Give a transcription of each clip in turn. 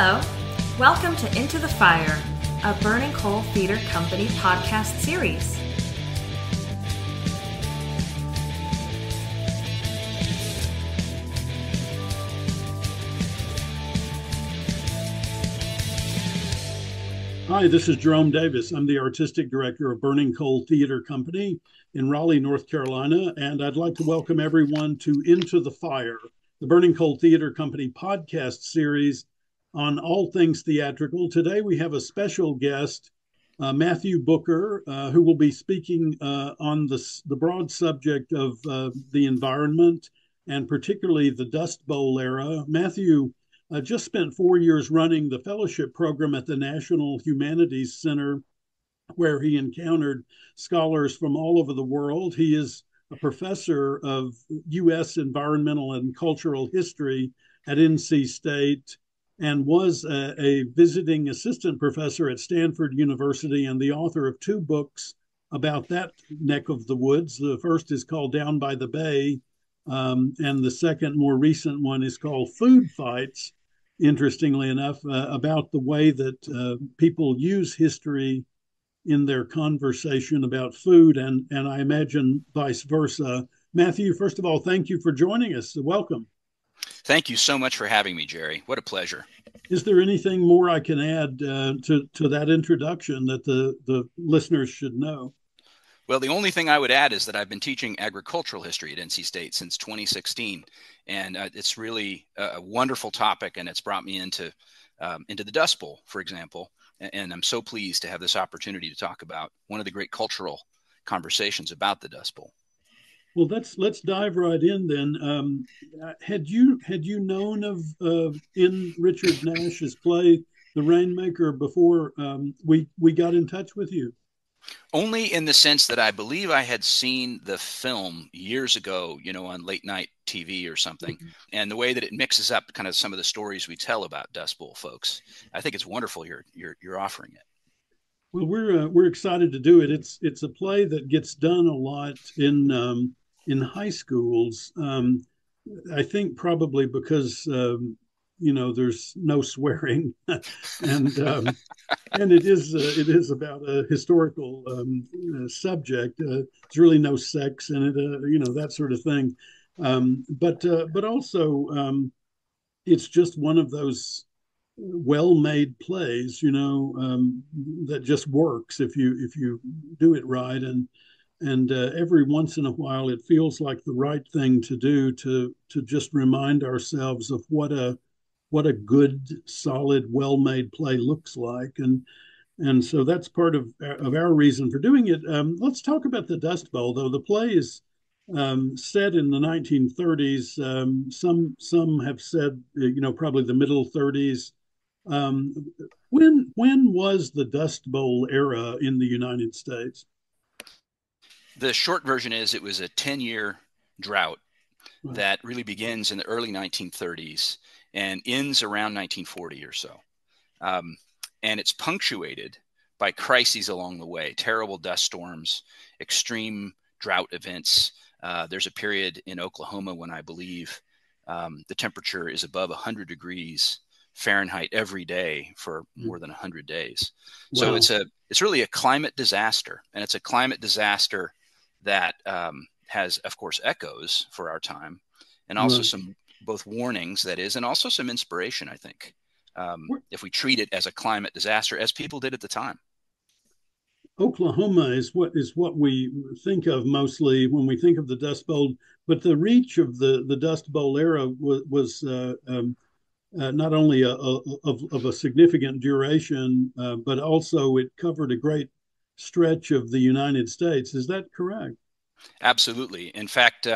Hello, welcome to Into the Fire, a Burning Coal Theater Company podcast series. Hi, this is Jerome Davis. I'm the artistic director of Burning Coal Theater Company in Raleigh, North Carolina, and I'd like to welcome everyone to Into the Fire, the Burning Coal Theater Company podcast series on all things theatrical. Today we have a special guest, Matthew Booker, who will be speaking on the broad subject of the environment and particularly the Dust Bowl era. Matthew just spent 4 years running the fellowship program at the National Humanities Center, where he encountered scholars from all over the world. He is a professor of U.S. environmental and cultural history at NC State and was a visiting assistant professor at Stanford University and the author of 2 books about that neck of the woods. The first is called Down by the Bay, and the second, more recent one is called Food Fights, interestingly enough, about the way that people use history in their conversation about food, and I imagine vice versa. Matthew, first of all, thank you for joining us. Welcome. Thank you so much for having me, Jerry. What a pleasure. Is there anything more I can add to that introduction that the listeners should know? Well, the only thing I would add is that I've been teaching agricultural history at NC State since 2016, and it's really a wonderful topic, and it's brought me into the Dust Bowl, for example, and I'm so pleased to have this opportunity to talk about one of the great cultural conversations about the Dust Bowl. Well, let's dive right in then. Had you known of in Richard Nash's play, The Rainmaker, before we got in touch with you? Only in the sense that I believe I had seen the film years ago, on late night TV or something, and the way that it mixes up kind of some of the stories we tell about Dust Bowl folks. I think it's wonderful you're offering it. Well, we're excited to do it. It's a play that gets done a lot in high schools. I think probably because there's no swearing, and it is about a historical subject. There's really no sex in it, that sort of thing. But also it's just one of those well-made plays, that just works if you do it right, and every once in a while it feels like the right thing to do to just remind ourselves of what a good, solid, well-made play looks like, and so that's part of our reason for doing it. Let's talk about the Dust Bowl, though. The play is set in the 1930s. Some have said, probably the middle 30s. When was the Dust Bowl era in the United States? The short version is it was a 10-year drought Right. that really begins in the early 1930s and ends around 1940 or so. And it's punctuated by crises along the way, terrible dust storms, extreme drought events. There's a period in Oklahoma when I believe the temperature is above 100 degrees Fahrenheit every day for more than 100 days. Wow. So it's really a climate disaster, and it's a climate disaster that has, of course, echoes for our time, and also Right. some both warnings, that is, and also some inspiration, I think, if we treat it as a climate disaster, as people did at the time. Oklahoma is what we think of mostly when we think of the Dust Bowl, but the reach of the Dust Bowl era was not only of a significant duration, but also it covered a great stretch of the United States. Is that correct? Absolutely. In fact,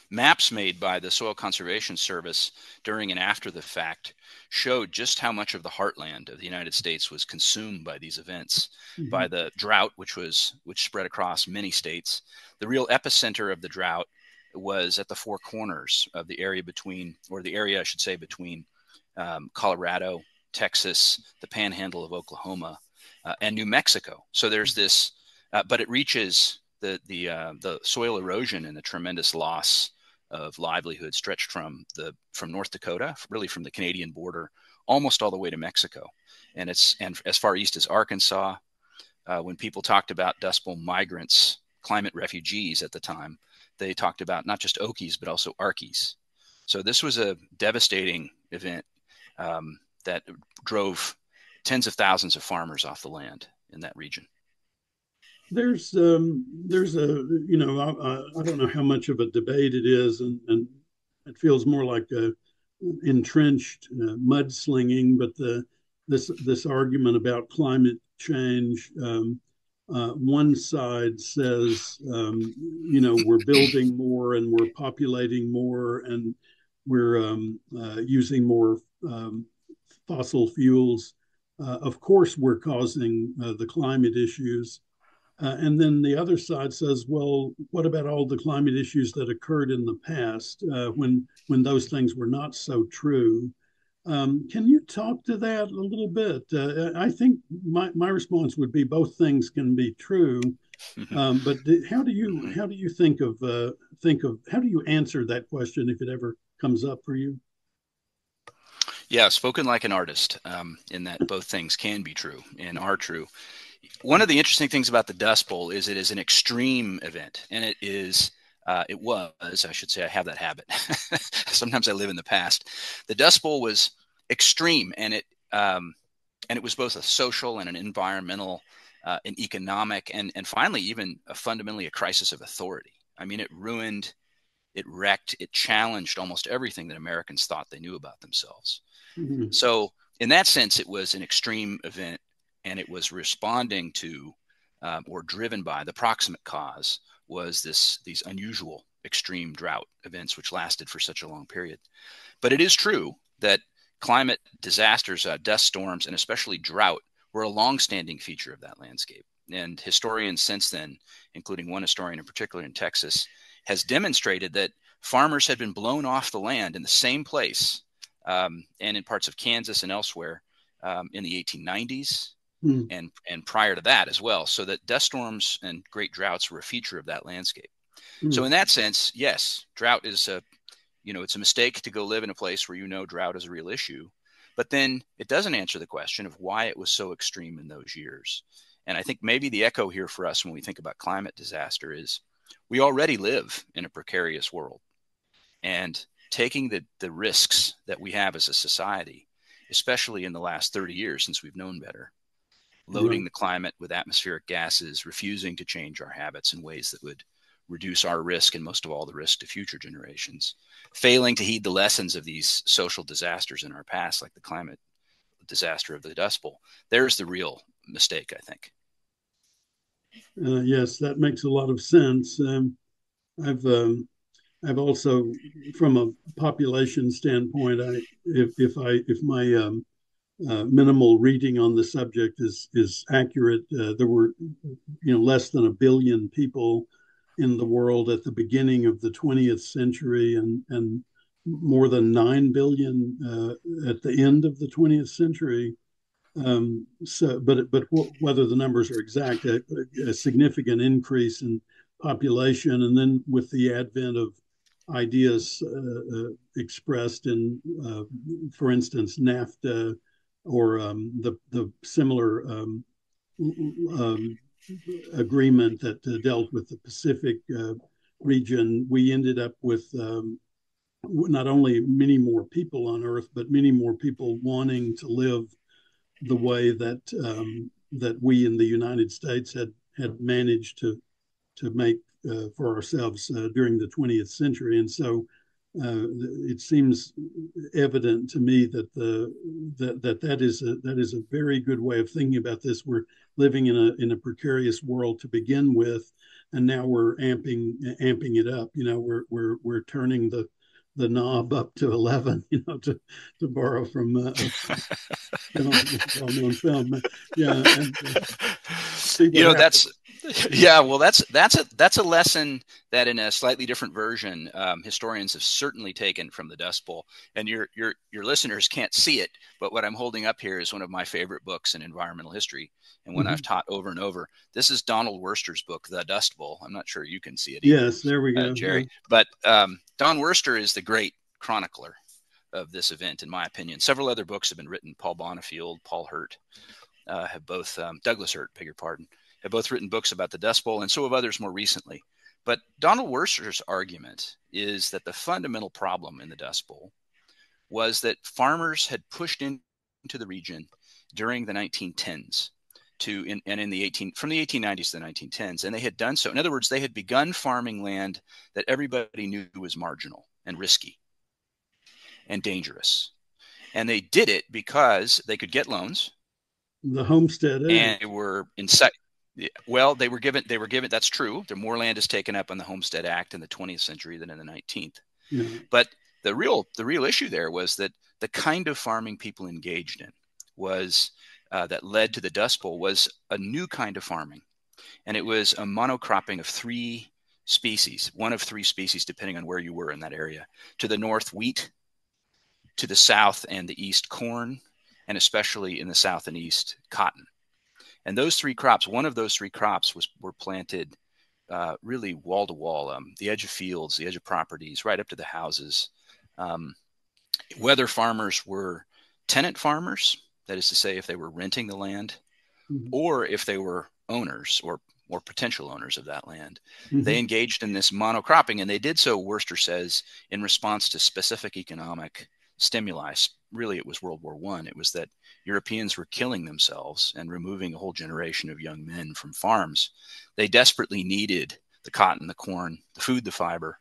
maps made by the Soil Conservation Service during and after the fact showed just how much of the heartland of the United States was consumed by these events, by the drought, which spread across many states. The real epicenter of the drought was at the Four Corners of the area between Colorado, Texas, the Panhandle of Oklahoma, and New Mexico. So there's this, but it reaches the soil erosion and the tremendous loss of livelihood stretched from North Dakota, really from the Canadian border, almost all the way to Mexico. And as far east as Arkansas. When people talked about Dust Bowl migrants, climate refugees at the time, they talked about not just Okies, but also Arkies. So this was a devastating event that drove tens of thousands of farmers off the land in that region. There's a, I don't know how much of a debate it is, and it feels more like a entrenched mudslinging, but this argument about climate change. One side says, we're building more and we're populating more and we're using more fossil fuels. Of course, we're causing the climate issues. And then the other side says, well, what about all the climate issues that occurred in the past when those things were not so true? Can you talk to that a little bit? I think my response would be both things can be true, but how do you think of how do you answer that question if it ever comes up for you? Yeah, spoken like an artist, in that both things can be true and are true. One of the interesting things about the Dust Bowl is it is an extreme event, and it was, I should say, I have that habit. Sometimes I live in the past. The Dust Bowl was extreme, and it was both a social and an environmental, an economic, and finally even fundamentally a crisis of authority. I mean, it ruined, it wrecked, it challenged almost everything that Americans thought they knew about themselves. Mm-hmm. So in that sense, it was an extreme event, and it was responding to or driven by the proximate cause was these unusual extreme drought events, which lasted for such a long period. But it is true that climate disasters, dust storms, and especially drought were a longstanding feature of that landscape. And historians since then, including one historian in particular in Texas, has demonstrated that farmers had been blown off the land in the same place and in parts of Kansas and elsewhere in the 1890s. And prior to that as well, so that dust storms and great droughts were a feature of that landscape. So in that sense, yes, drought is it's a mistake to go live in a place where drought is a real issue, but then it doesn't answer the question of why it was so extreme in those years. And I think maybe the echo here for us when we think about climate disaster is we already live in a precarious world, and taking the risks that we have as a society, especially in the last 30 years since we've known better, loading the climate with atmospheric gases, refusing to change our habits in ways that would reduce our risk and most of all the risk to future generations, failing to heed the lessons of these social disasters in our past, like the climate disaster of the Dust Bowl. There's the real mistake, I think. Yes, that makes a lot of sense. I've also, from a population standpoint, if my minimal reading on the subject is accurate, there were less than 1 billion people in the world at the beginning of the 20th century, and more than 9 billion at the end of the 20th century. But whether the numbers are exact, a significant increase in population, and then with the advent of ideas expressed in, for instance, NAFTA or the similar agreement that dealt with the Pacific region, we ended up with not only many more people on Earth, but many more people wanting to live the way that that we in the United States had managed to make for ourselves during the 20th century. And so it seems evident to me that that is a very good way of thinking about this. We're living in a precarious world to begin with, and now we're amping it up. We're turning the knob up to 11. To borrow from well-known film. Yeah, and that's a lesson that in a slightly different version, historians have certainly taken from the Dust Bowl. And your listeners can't see it, but what I'm holding up here is one of my favorite books in environmental history, and one I've taught over and over. This is Donald Worster's book, The Dust Bowl. I'm not sure you can see it either, yes, there we go, Jerry. yeah. But Don Worster is the great chronicler of this event, in my opinion. Several other books have been written. Paul Bonifield, Paul Hurt have both, Douglas Hurt, beg your pardon, have both written books about the Dust Bowl, and so have others more recently. But Donald Worster's argument is that the fundamental problem in the Dust Bowl was that farmers had pushed into the region during the 1910s from the 1890s to the 1910s, and they had done so. In other words, they had begun farming land that everybody knew was marginal and risky and dangerous. And they did it because they could get loans. The Homestead Act. And they were they were given, that's true. More land is taken up on the Homestead Act in the 20th century than in the 19th. Yeah. But the real issue there was that the kind of farming people engaged in was that led to the Dust Bowl was a new kind of farming. And it was a monocropping of one of three species, depending on where you were in that area. To the north, wheat; to the south and the east, corn; and especially in the south and east, cotton. And those three crops, one of those three crops were planted really wall to wall, the edge of fields, the edge of properties, right up to the houses. Whether farmers were tenant farmers, that is to say, if they were renting the land, mm-hmm. or if they were owners or potential owners of that land, mm-hmm. they engaged in this monocropping. And they did so, Worster says, in response to specific economic stimuli. Really, it was World War I. It was that Europeans were killing themselves and removing a whole generation of young men from farms. They desperately needed the cotton, the corn, the food, the fiber,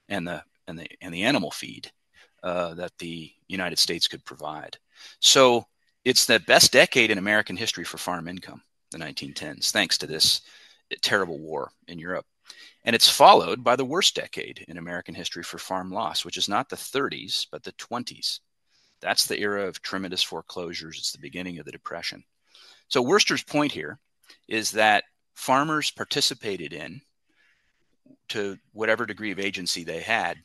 and the animal feed that the United States could provide. So it's the best decade in American history for farm income, the 1910s, thanks to this terrible war in Europe. And it's followed by the worst decade in American history for farm loss, which is not the 30s, but the 20s. That's the era of tremendous foreclosures. It's the beginning of the Depression. So Worster's point here is that farmers participated in, to whatever degree of agency they had,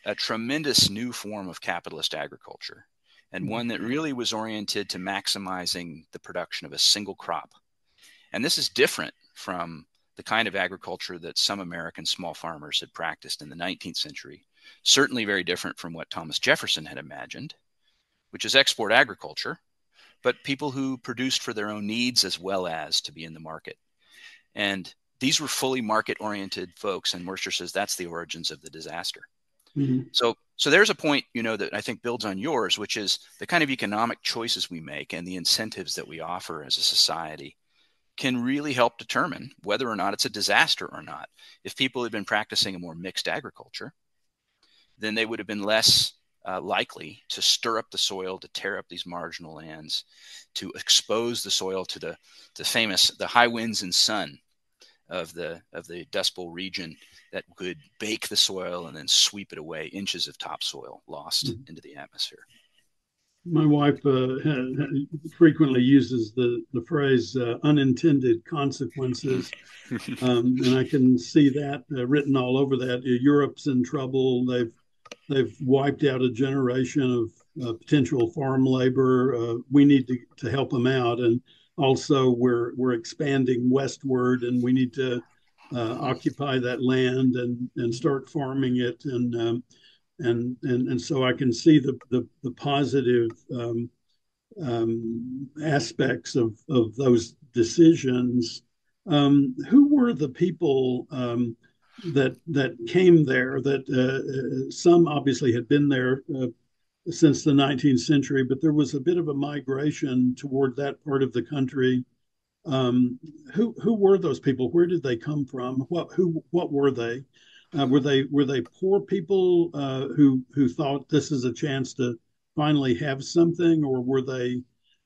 a tremendous new form of capitalist agriculture, and one that really was oriented to maximizing the production of a single crop. And this is different from the kind of agriculture that some American small farmers had practiced in the 19th century, certainly very different from what Thomas Jefferson had imagined, which is export agriculture, but people who produced for their own needs as well as to be in the market. And these were fully market-oriented folks, and Worster says that's the origins of the disaster. Mm-hmm. So there's a point, that I think builds on yours, which is the kind of economic choices we make and the incentives that we offer as a society can really help determine whether or not it's a disaster or not. If people had been practicing a more mixed agriculture, then they would have been less likely to stir up the soil, to tear up these marginal lands, to expose the soil to the high winds and sun of the Dust Bowl region that could bake the soil and then sweep it away, inches of topsoil lost into the atmosphere. My wife frequently uses the phrase unintended consequences, and I can see that written all over that. Europe's in trouble. They've wiped out a generation of potential farm labor. We need to help them out, and also we're expanding westward, and we need to occupy that land and start farming it, and so I can see the positive aspects of those decisions. Who were the people that came there? That some obviously had been there since the 19th century, but there was a bit of a migration toward that part of the country. Who were those people? Where did they come from? What were they? Were they poor people who thought this is a chance to finally have something, or were they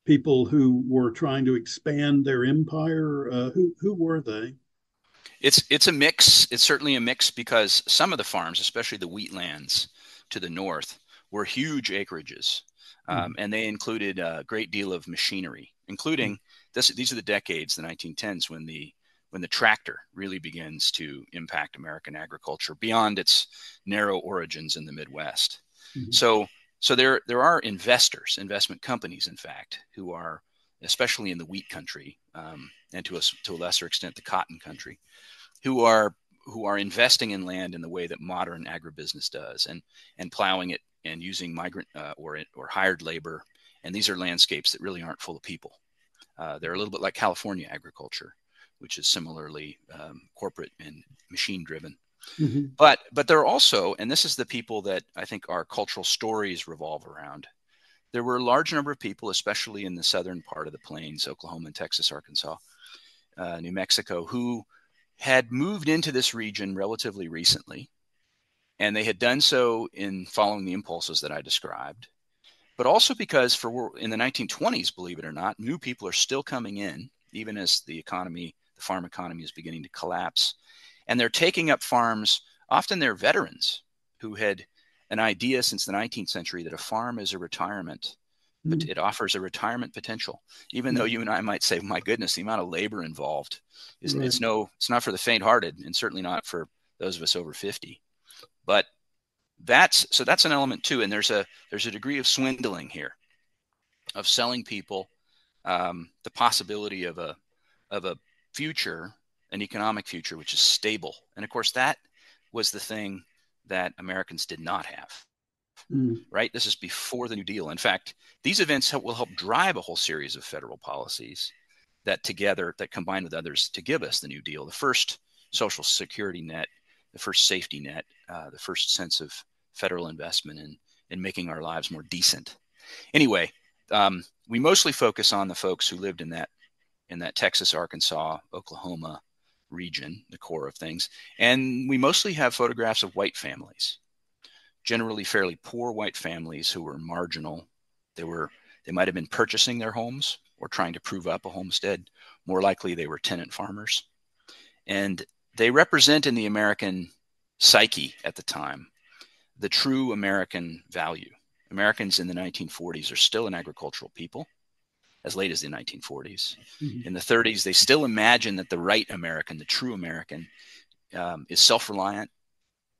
people who were trying to expand their empire? Who were they? It's a mix. It's certainly a mix, because some of the farms, especially the wheatlands to the north, were huge acreages, and they included a great deal of machinery, including these are the decades, the 1910s, when the tractor really begins to impact American agriculture beyond its narrow origins in the Midwest. Mm-hmm. So there are investment companies, in fact, who are, especially in the wheat country, and to a lesser extent the cotton country, who are investing in land in the way that modern agribusiness does, and plowing it and using migrant or hired labor. And these are landscapes that really aren't full of people. They're a little bit like California agriculture, which is similarly corporate and machine driven. Mm-hmm. But there are also, and this is the people that I think our cultural stories revolve around. There were a large number of people, especially in the southern part of the plains, Oklahoma and Texas, Arkansas, New Mexico, who had moved into this region relatively recently. And they had done so in following the impulses that I described, but also because in the 1920s, believe it or not, new people are still coming in, even as the farm economy is beginning to collapse. And they're taking up farms. Often they're veterans who had an idea since the 19th century that a farm is a retirement, but it offers a retirement potential. Even though you and I might say, my goodness, the amount of labor involved it's not for the faint-hearted, and certainly not for those of us over 50. But that's an element too. And there's a degree of swindling here, of selling people the possibility of a future, an economic future, which is stable. And of course, that was the thing that Americans did not have, right? This is before the New Deal. In fact, these events will help drive a whole series of federal policies that combine with others to give us the New Deal, the first social security net, the first safety net, the first sense of federal investment in making our lives more decent. Anyway, we mostly focus on the folks who lived in that Texas, Arkansas, Oklahoma region, the core of things. And we mostly have photographs of white families, generally fairly poor white families who were marginal. They might have been purchasing their homes or trying to prove up a homestead. More likely, they were tenant farmers. And they represent in the American psyche at the time the true American value. Americans in the 1940s are still an agricultural people, as late as the 1940s. In the 30s, they still imagine that the right American, the true American, is self-reliant,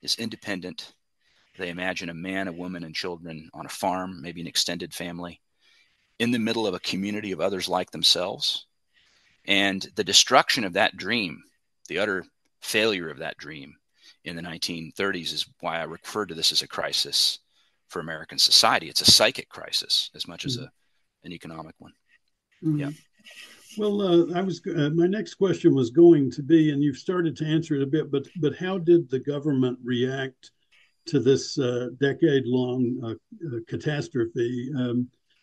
is independent. They imagine a man, a woman, and children on a farm, maybe an extended family, in the middle of a community of others like themselves. And the destruction of that dream, the utter failure of that dream in the 1930s is why I referred to this as a crisis for American society. It's a psychic crisis as much as an economic one. Yeah. Well, my next question was going to be, and you've started to answer it a bit, but how did the government react to this decade-long catastrophe?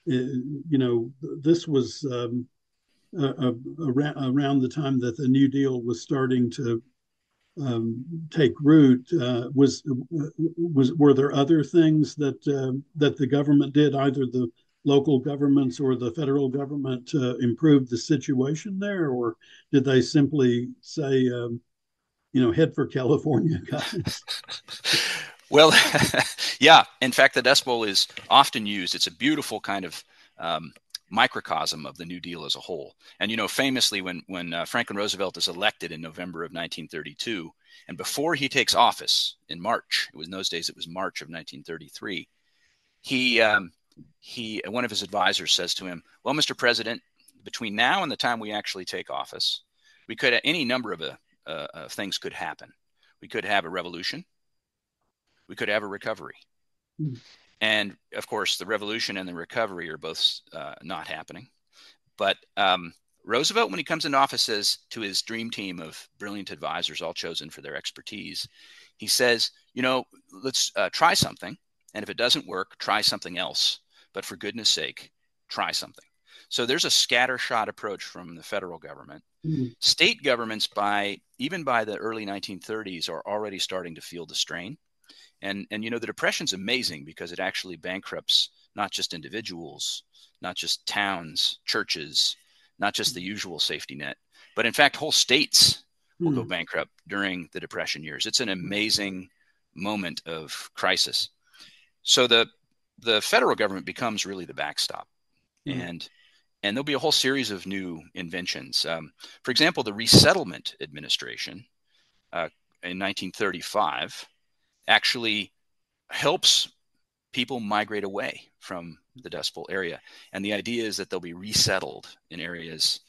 This was around the time that the New Deal was starting to take root. Were there other things that the government did, either the local governments or the federal government, to improve the situation there, or did they simply say, head for California, guys? Well, yeah. In fact, the Dust Bowl is often used. It's a beautiful kind of microcosm of the New Deal as a whole. And, famously, when Franklin Roosevelt is elected in November of 1932, and before he takes office in March, in those days it was March of 1933, one of his advisors says to him, "Well, Mr. President, between now and the time we actually take office, any number of things could happen. We could have a revolution. We could have a recovery." And of course, the revolution and the recovery are both not happening. But Roosevelt, when he comes into office, says to his dream team of brilliant advisors, all chosen for their expertise, he says, let's try something. And if it doesn't work, try something else. But for goodness sake, try something. So there's a scattershot approach from the federal government. State governments, even by the early 1930s, are already starting to feel the strain. And the Depression's amazing because it actually bankrupts not just individuals, not just towns, churches, not just the usual safety net, but in fact, whole states will go bankrupt during the Depression years. It's an amazing moment of crisis. So the federal government becomes really the backstop. And there'll be a whole series of new inventions. For example, the Resettlement Administration in 1935 actually helps people migrate away from the Dust Bowl area. And the idea is that they'll be resettled in areas,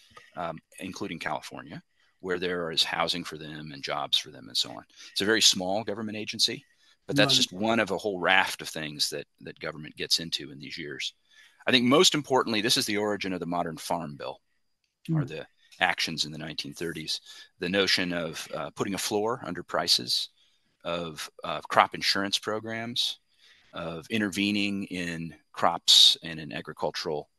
including California, where there is housing for them and jobs for them and so on. It's a very small government agency, But that's just one of a whole raft of things that government gets into in these years. I think most importantly, this is the origin of the modern farm bill, or the actions in the 1930s. The notion of putting a floor under prices, of crop insurance programs, of intervening in crops and in agricultural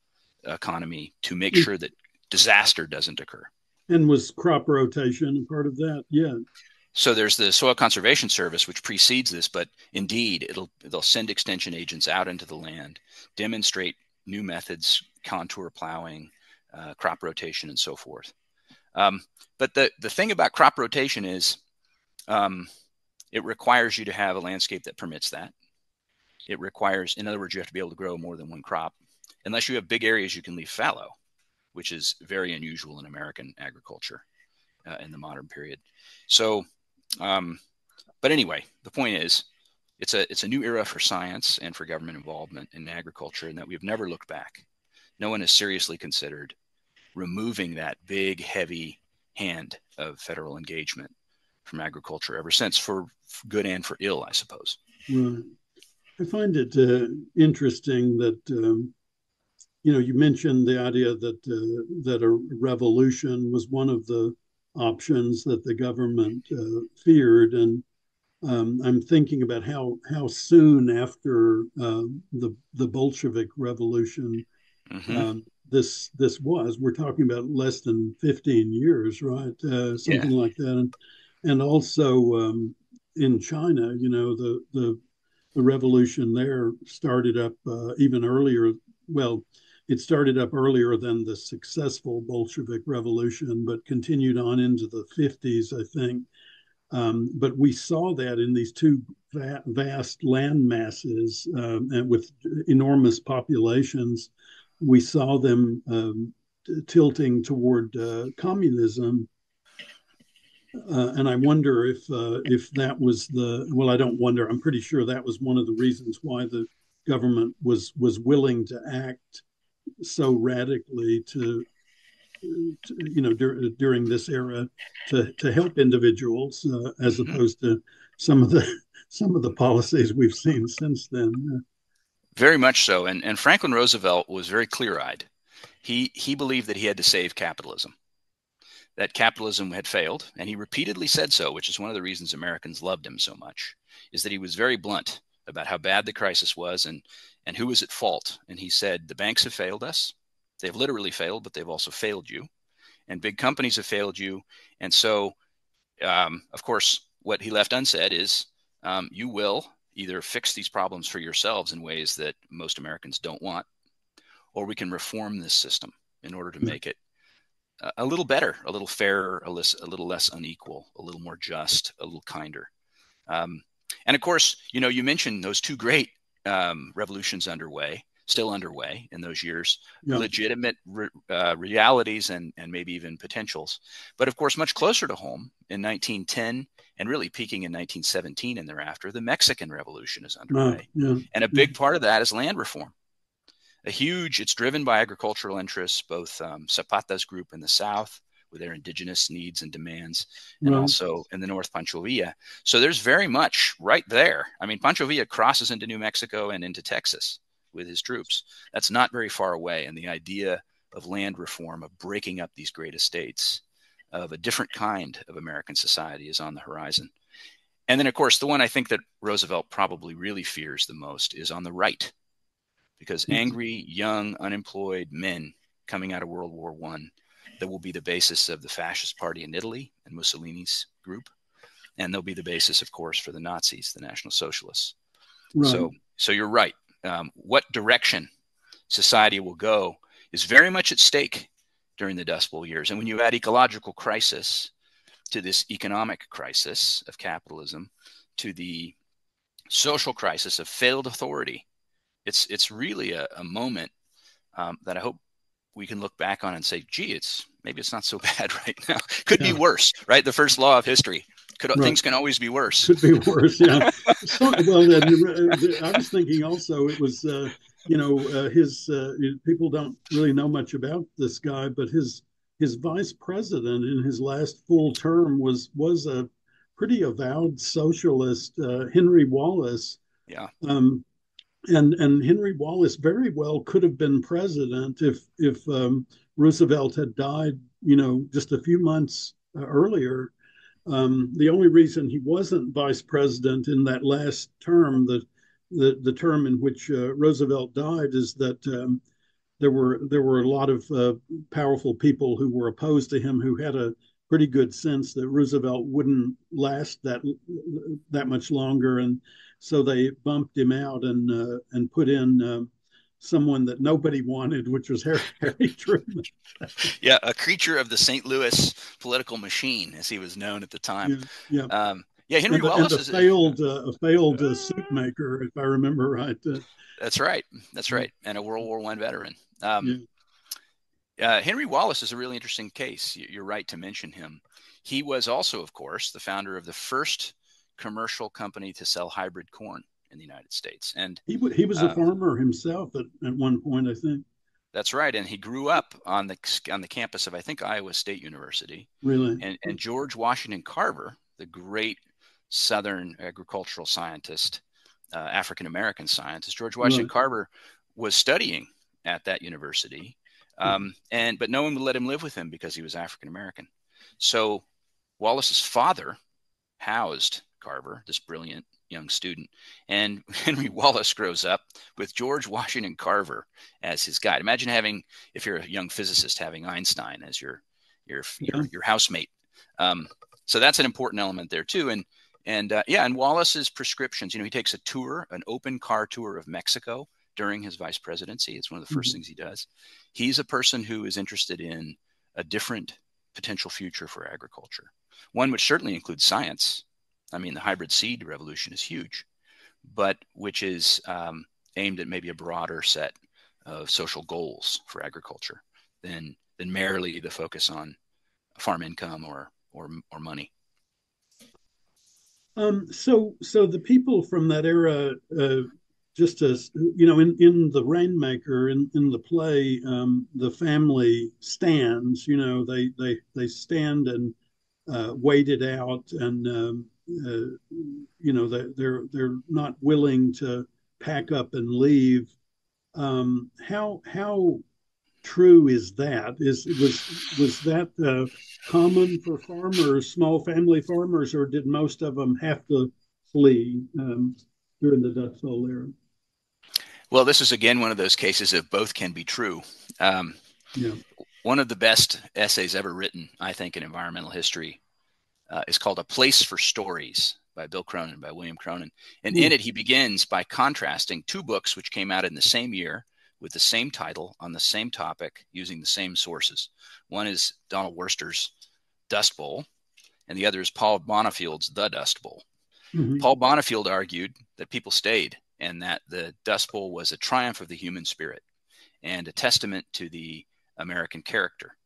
economy to make sure that disaster doesn't occur. And was crop rotation a part of that? Yeah. So there's the Soil Conservation Service, which precedes this, but indeed they'll send extension agents out into the land, demonstrate new methods, contour plowing, crop rotation, and so forth. But the thing about crop rotation is it requires you to have a landscape that permits that. It requires, in other words, you have to be able to grow more than one crop. Unless you have big areas you can leave fallow, which is very unusual in American agriculture in the modern period. So, but anyway, the point is, it's a new era for science and for government involvement in agriculture, and that we've never looked back. No one has seriously considered removing that big, heavy hand of federal engagement from agriculture ever since, for good and for ill, I suppose. Right. I find it interesting that you mentioned the idea that a revolution was one of the options that the government feared, and I'm thinking about how soon after the Bolshevik Revolution this was. We're talking about less than 15 years, right? Something like that, and also in China, the revolution there started up even earlier. Well, it started up earlier than the successful Bolshevik Revolution, but continued on into the 50s, I think. But we saw that in these two vast land masses and with enormous populations, we saw them tilting toward communism. And I wonder if that was I don't wonder, I'm pretty sure that was one of the reasons why the government was willing to act so radically during this era to help individuals as opposed to some of the policies we've seen since then. Very much so. And Franklin Roosevelt was very clear-eyed. He believed that he had to save capitalism, that capitalism had failed. And he repeatedly said so, which is one of the reasons Americans loved him so much, is that he was very blunt about how bad the crisis was and who was at fault. And he said, the banks have failed us. They've literally failed, but they've also failed you. And big companies have failed you. And so, of course, what he left unsaid is you will either fix these problems for yourselves in ways that most Americans don't want, or we can reform this system in order to make it a little better, a little fairer, a little less unequal, a little more just, a little kinder. And of course, you mentioned those two great revolutions still underway in those years, legitimate realities and maybe even potentials. But of course, much closer to home in 1910 and really peaking in 1917 and thereafter, the Mexican Revolution is underway. And a big part of that is land reform. It's driven by agricultural interests, both Zapata's group in the South with their indigenous needs and demands, and also in the North, Pancho Villa. So there's very much right there. I mean, Pancho Villa crosses into New Mexico and into Texas with his troops. That's not very far away. And the idea of land reform, of breaking up these great estates, of a different kind of American society is on the horizon. And then, of course, the one I think that Roosevelt probably really fears the most is on the right, because angry, young, unemployed men coming out of World War I, that will be the basis of the fascist party in Italy and Mussolini's group. And they'll be the basis, of course, for the Nazis, the National Socialists. Right. So you're right. What direction society will go is very much at stake during the Dust Bowl years. And when you add ecological crisis to this economic crisis of capitalism, to the social crisis of failed authority, it's really a moment that I hope we can look back on and say, gee, maybe it's not so bad right now. Could be worse, right? The first law of history. Things can always be worse. Could be worse, yeah. I was thinking also it was, his people don't really know much about this guy, but his vice president in his last full term was a pretty avowed socialist, Henry Wallace. Yeah. And Henry Wallace very well could have been president if Roosevelt had died, just a few months earlier. The only reason he wasn't vice president in that last term, the term in which Roosevelt died, is that there were a lot of powerful people who were opposed to him who had a pretty good sense that Roosevelt wouldn't last that much longer, and so they bumped him out and put in someone that nobody wanted, which was Harry Truman. Yeah, a creature of the St. Louis political machine, as he was known at the time. Yeah, yeah. Yeah, Henry Wallace is a failed suit maker, if I remember right. That's right. That's right. And a World War I veteran. Yeah. Henry Wallace is a really interesting case. You're right to mention him. He was also, of course, the founder of the first commercial company to sell hybrid corn in the United States. And he was a farmer himself at one point, I think. That's right. And he grew up on the campus of, I think, Iowa State University. Really? And George Washington Carver, the great Southern agricultural scientist, African-American scientist, George Washington Carver was studying at that university. But no one would let him live with him because he was African-American. So Wallace's father housed Carver, this brilliant young student, and Henry Wallace grows up with George Washington Carver as his guide. Imagine if you're a young physicist, having Einstein as your housemate. So that's an important element there too. And Wallace's prescriptions, he takes an open car tour of Mexico during his vice presidency. It's one of the first things he does. He's a person who is interested in a different potential future for agriculture, one which certainly includes science. I mean, the hybrid seed revolution is huge, but which is aimed at maybe a broader set of social goals for agriculture than merely the focus on farm income or money. So the people from that era, just as in the Rainmaker, in the play, the family stands. They stand and wait it out, and they're not willing to pack up and leave. How true is that? Was that common for farmers, small family farmers, or did most of them have to flee during the Dust Bowl era? Well, this is again one of those cases of both can be true. One of the best essays ever written, I think, in environmental history is called "A Place for Stories" by William Cronin. And in it, he begins by contrasting two books which came out in the same year with the same title on the same topic using the same sources. One is Donald Worster's Dust Bowl, and the other is Paul Bonifield's The Dust Bowl. Mm-hmm. Paul Bonifield argued that people stayed and that the Dust Bowl was a triumph of the human spirit and a testament to the American character,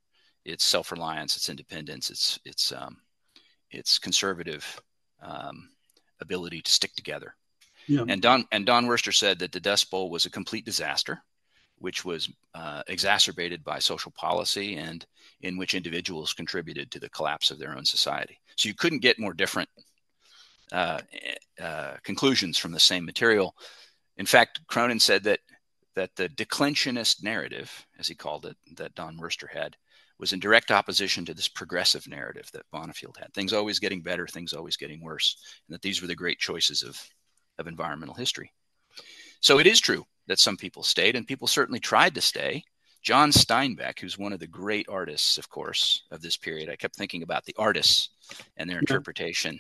its self-reliance, its independence, its conservative ability to stick together. Yeah. And Don Worster said that the Dust Bowl was a complete disaster, which was exacerbated by social policy and in which individuals contributed to the collapse of their own society. So you couldn't get more different conclusions from the same material. In fact, Cronin said that the declensionist narrative, as he called it, that Don Worster had, was in direct opposition to this progressive narrative that Bonifield had. Things always getting better, things always getting worse, and that these were the great choices of environmental history. So it is true that some people stayed, and people certainly tried to stay. John Steinbeck, who's one of the great artists, of course, of this period. I kept thinking about the artists and their interpretation.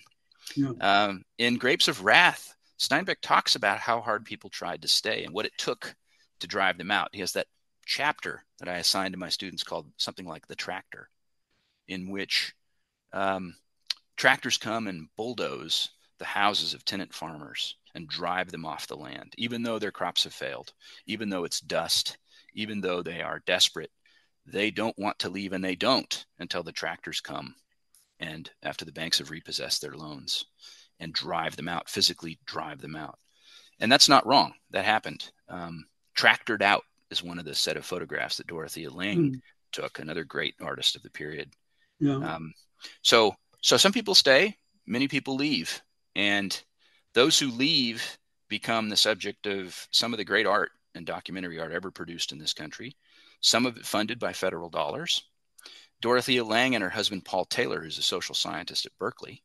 Yeah. In Grapes of Wrath, Steinbeck talks about how hard people tried to stay and what it took to drive them out. He has that chapter that I assigned to my students called something like The Tractor, in which tractors come and bulldoze the houses of tenant farmers and drive them off the land, even though their crops have failed, even though it's dust, even though they are desperate. They don't want to leave, and they don't until the tractors come and after the banks have repossessed their loans and drive them out, physically drive them out. And that's not wrong. That happened. Tractored Out is one of the set of photographs that Dorothea Lange took, another great artist of the period. Yeah. So some people stay, many people leave, and those who leave become the subject of some of the great art and documentary art ever produced in this country, some of it funded by federal dollars. Dorothea Lange and her husband, Paul Taylor, who's a social scientist at Berkeley,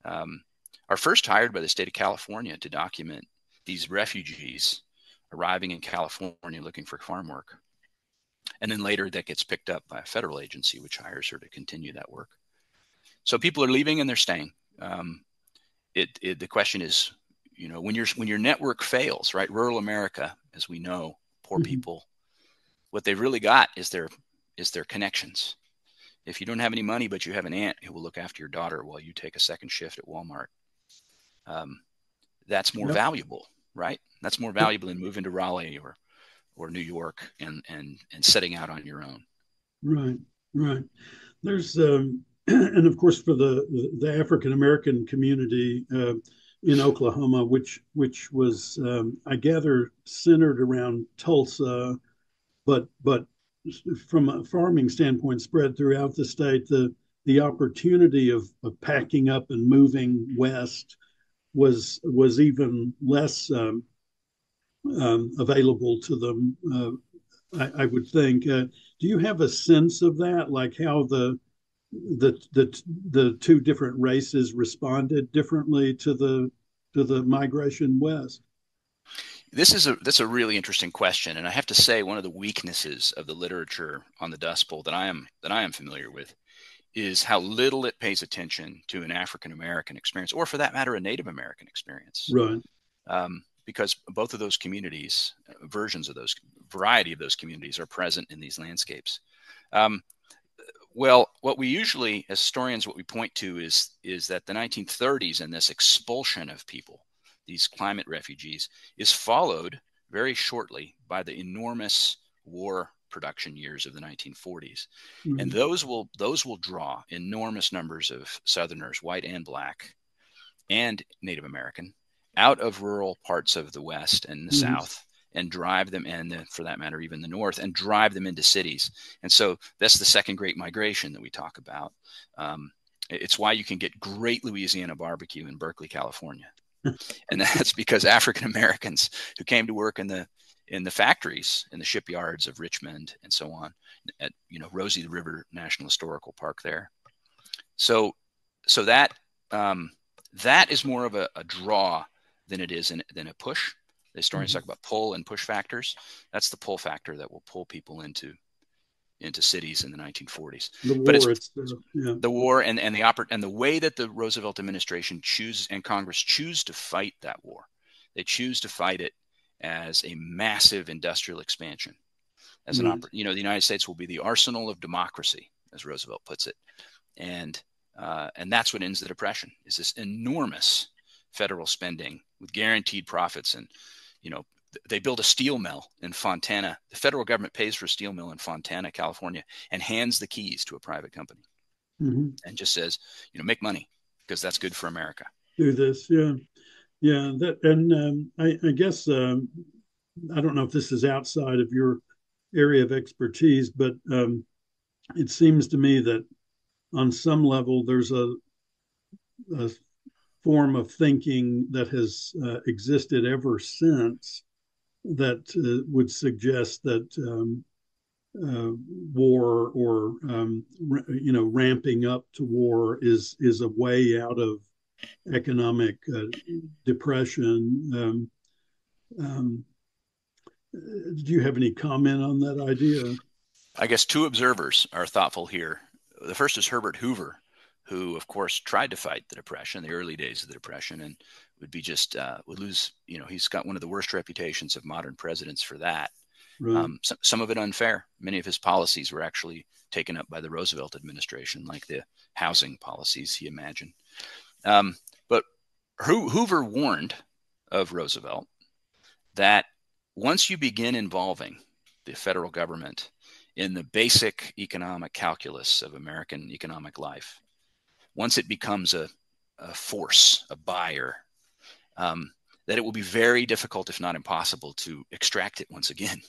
are first hired by the state of California to document these refugees arriving in California looking for farm work. And then later that gets picked up by a federal agency, which hires her to continue that work. So people are leaving and they're staying. The question is, when your network fails, right? Rural America, as we know, poor people, what they've really got is their connections. If you don't have any money, but you have an aunt who will look after your daughter while you take a second shift at Walmart, that's more valuable, right? That's more valuable than moving to Raleigh or New York and setting out on your own. Right. There's and of course for the African American community in Oklahoma, which was I gather centered around Tulsa, but from a farming standpoint, spread throughout the state. The opportunity of packing up and moving west was even less available to them. I would think. Do you have a sense of that, like how the two different races responded differently to the migration west? That's a really interesting question, and I have to say one of the weaknesses of the literature on the Dust Bowl that I am familiar with is how little it pays attention to an African American experience, or for that matter, a Native American experience. Right. Because both of those communities, variety of those communities, are present in these landscapes. Well, what we usually, as historians, what we point to is that the 1930s and this expulsion of people, these climate refugees, is followed very shortly by the enormous war production years of the 1940s. Mm-hmm. And those will draw enormous numbers of Southerners, white and black, and Native American, out of rural parts of the West and the South, and drive them, and for that matter, even the North, and drive them into cities. And so that's the second great migration that we talk about. It's why you can get great Louisiana barbecue in Berkeley, California. And that's because African Americans who came to work in the factories, in the shipyards of Richmond and so on, at Rosie River National Historical Park there. So that is more of a draw than it is than a push. The historians talk about pull and push factors. That's the pull factor that will pull people into cities in the 1940s. The war and the way that the Roosevelt administration and Congress choose to fight that war. They choose to fight it as a massive industrial expansion, as the United States will be the arsenal of democracy, as Roosevelt puts it, and that's what ends the Depression, is this enormous federal spending with guaranteed profits. And they build a steel mill in Fontana. The federal government pays for a steel mill in Fontana, California, and hands the keys to a private company, and just says, make money because that's good for America. Do this, yeah. That, and I guess I don't know if this is outside of your area of expertise, but it seems to me that on some level there's a form of thinking that has existed ever since that would suggest that war or ramping up to war is a way out of economic depression. Do you have any comment on that idea? I guess two observers are thoughtful here. The first is Herbert Hoover, who, of course, tried to fight the Depression, the early days of the Depression, and would be would lose. He's got one of the worst reputations of modern presidents for that. Right. Some of it unfair. Many of his policies were actually taken up by the Roosevelt administration, like the housing policies he imagined. But Hoover warned of Roosevelt that once you begin involving the federal government in the basic economic calculus of American economic life, once it becomes a force, a buyer, that it will be very difficult, if not impossible, to extract it once again.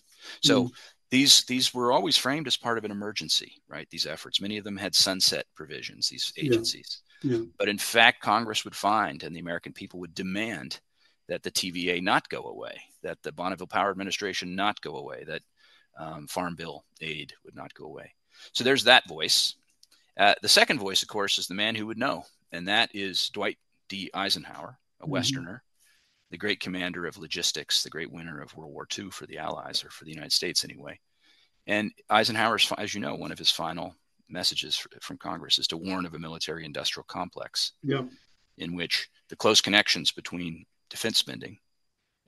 So these were always framed as part of an emergency, right? These efforts, many of them had sunset provisions, these agencies. Yeah. But in fact, Congress would find, and the American people would demand, that the TVA not go away, that the Bonneville Power Administration not go away, that Farm Bill aid would not go away. So there's that voice. The second voice, of course, is the man who would know, and that is Dwight D. Eisenhower, a Westerner, the great commander of logistics, the great winner of World War II for the Allies, or for the United States anyway. And Eisenhower's, as you know, one of his final messages from Congress is to warn of a military-industrial complex in which the close connections between defense spending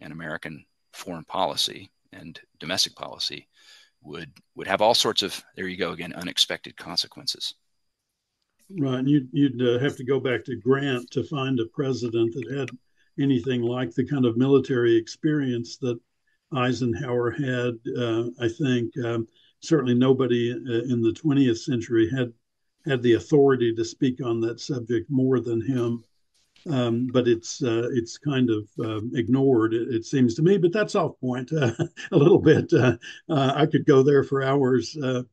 and American foreign policy and domestic policy would have all sorts of, there you go again, unexpected consequences. Right. And you'd have to go back to Grant to find a president that had anything like the kind of military experience that Eisenhower had. I think certainly nobody in the 20th century had the authority to speak on that subject more than him. But it's kind of ignored, it seems to me. But that's off point a little bit. I could go there for hours. I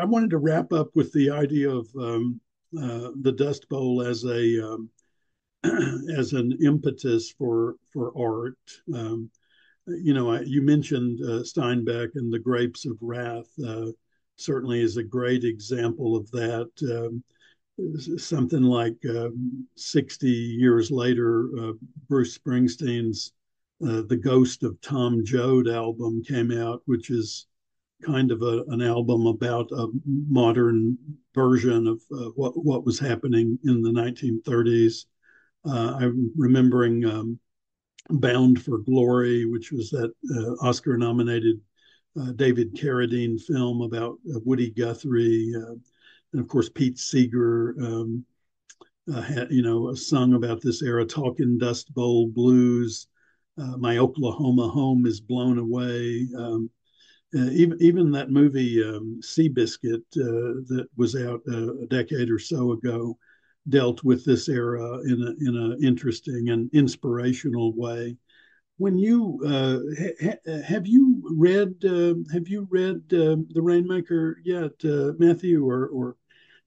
wanted to wrap up with the idea of the Dust Bowl as a as an impetus for art. You mentioned Steinbeck and the Grapes of Wrath. Certainly is a great example of that. Something like 60 years later, Bruce Springsteen's The Ghost of Tom Joad album came out, which is kind of an album about a modern version of what was happening in the 1930s. I'm remembering Bound for Glory, which was that Oscar-nominated David Carradine film about Woody Guthrie. And of course, Pete Seeger had, sung about this era, Talking Dust Bowl Blues. My Oklahoma Home is Blown Away. Even that movie Seabiscuit that was out a decade or so ago dealt with this era in an interesting and inspirational way. When you have you read The Rainmaker yet, Matthew? Or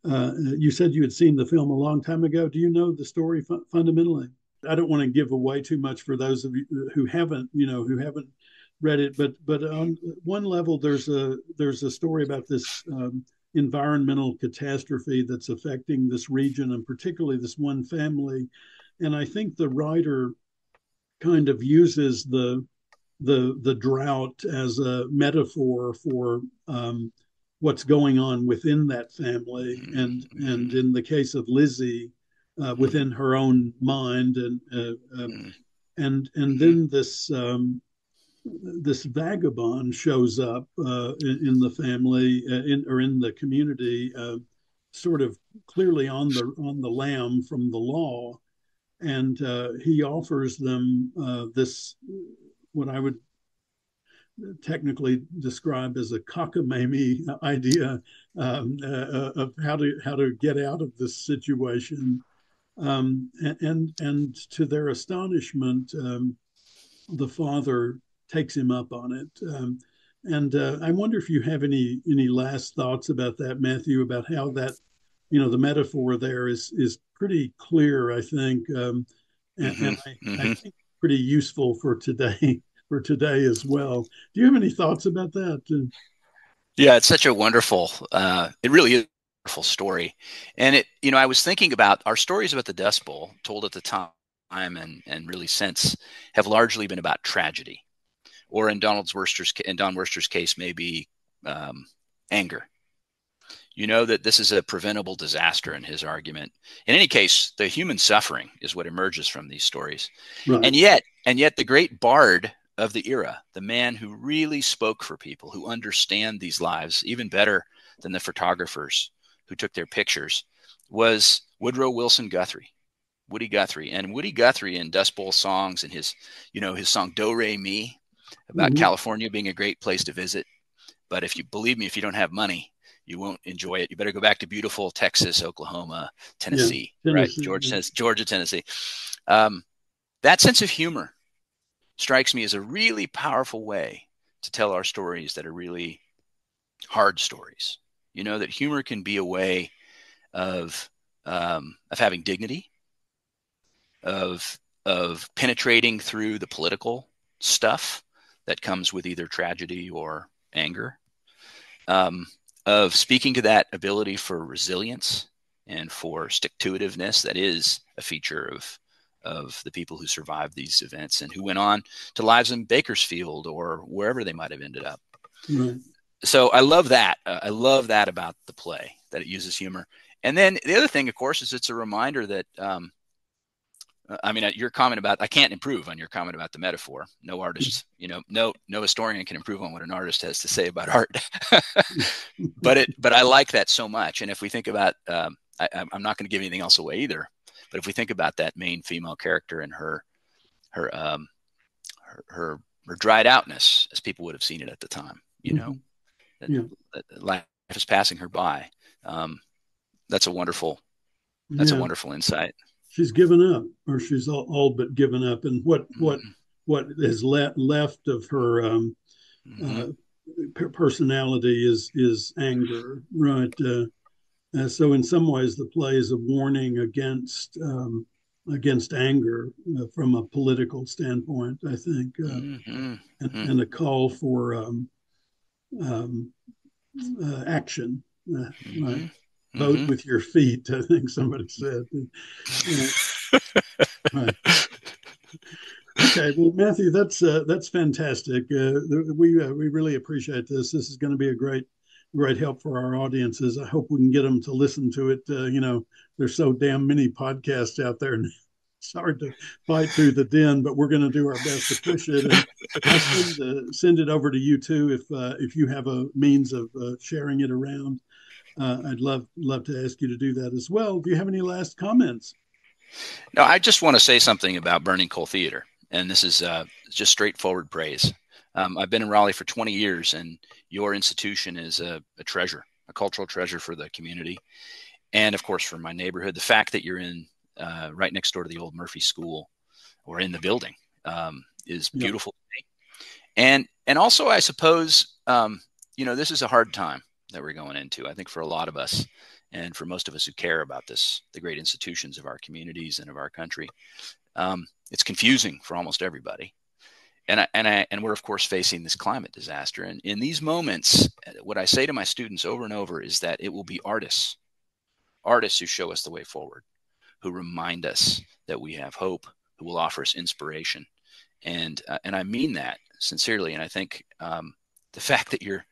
you said you had seen the film a long time ago. Do you know the story fundamentally? I don't want to give away too much for those of you who haven't read it, but on one level, there's a story about this environmental catastrophe that's affecting this region and particularly this one family, and I think the writer kind of uses the drought as a metaphor for what's going on within that family, and in the case of Lizzie, within her own mind, and then this vagabond shows up in the family, in the community, sort of clearly on the lam from the law, and he offers them this, what I would technically describe as a cockamamie idea of how to get out of this situation, and to their astonishment, the father takes him up on it. And I wonder if you have any last thoughts about that, Matthew, about how that, the metaphor there is pretty clear, I think, and I think pretty useful for today as well. Do you have any thoughts about that? Yeah, it's such a wonderful, it really is a wonderful story. And I was thinking about our stories about the Dust Bowl told at the time and really since have largely been about tragedy, or in Don Worster's case, maybe anger. That this is a preventable disaster in his argument. In any case, the human suffering is what emerges from these stories. Right. And yet the great bard of the era, the man who really spoke for people, who understand these lives even better than the photographers who took their pictures, was Woodrow Wilson Guthrie. Woody Guthrie. And Woody Guthrie in Dust Bowl songs and his song Do Re Mi about California being a great place to visit. But if you believe me, if you don't have money, you won't enjoy it. You better go back to beautiful Texas, Oklahoma, Tennessee, right? Georgia, Tennessee. That sense of humor strikes me as a really powerful way to tell our stories that are really hard stories. That humor can be a way of of having dignity, of penetrating through the political stuff that comes with either tragedy or anger, of speaking to that ability for resilience and for stick-to-itiveness that is a feature of the people who survived these events and who went on to lives in Bakersfield or wherever they might have ended up. Right. So I love that. I love that about the play, that it uses humor. And then the other thing, of course, is it's a reminder that, your comment about, I can't improve on your comment about the metaphor. No artist, no historian can improve on what an artist has to say about art. But I like that so much. And if we think about, I'm not going to give anything else away either, but if we think about that main female character and her dried outness, as people would have seen it at the time, that life is passing her by. That's a wonderful insight. She's given up, or she's all but given up. And what is left of her personality is anger, right? So in some ways, the play is a warning against anger from a political standpoint, I think, and a call for action, right? Vote with your feet, I think somebody said. Right. Okay, well, Matthew, that's fantastic. We really appreciate this. This is going to be a great help for our audiences. I hope we can get them to listen to it. There's so damn many podcasts out there. It's hard to fight through the den, but we're going to do our best to push it. And I'll send it over to you too if you have a means of sharing it around. I'd love to ask you to do that as well. Do you have any last comments? No, I just want to say something about Burning Coal Theater, and this is just straightforward praise. I've been in Raleigh for 20 years, and your institution is a treasure, a cultural treasure for the community, and of course for my neighborhood. The fact that you're in right next door to the old Murphy School, or in the building, is beautiful to me. And also, I suppose, this is a hard time that we're going into, I think, for a lot of us, and for most of us who care about the great institutions of our communities and of our country. It's confusing for almost everybody. And we're, of course, facing this climate disaster. And in these moments, what I say to my students over and over is that it will be artists who show us the way forward, who remind us that we have hope, who will offer us inspiration. And I mean that sincerely. And I think the fact that you're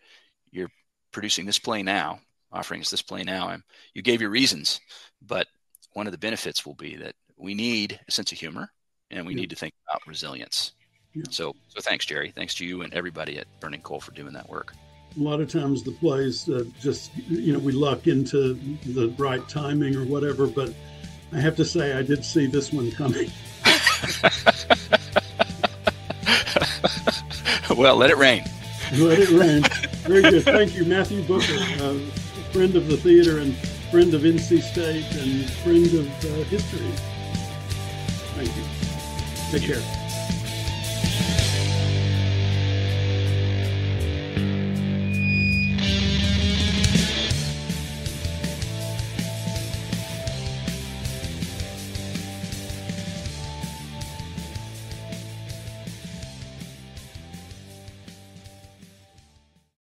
producing this play now, offering us this play now, you gave your reasons, but one of the benefits will be that we need a sense of humor, and we need to think about resilience. Yeah. So thanks, Jerry. Thanks to you and everybody at Burning Coal for doing that work. A lot of times the plays just, we luck into the right timing or whatever, but I have to say I did see this one coming. Well, let it rain. Let it rain. Very good. Thank you, Matthew Booker, friend of the theater and friend of NC State and friend of history. Thank you. Take care.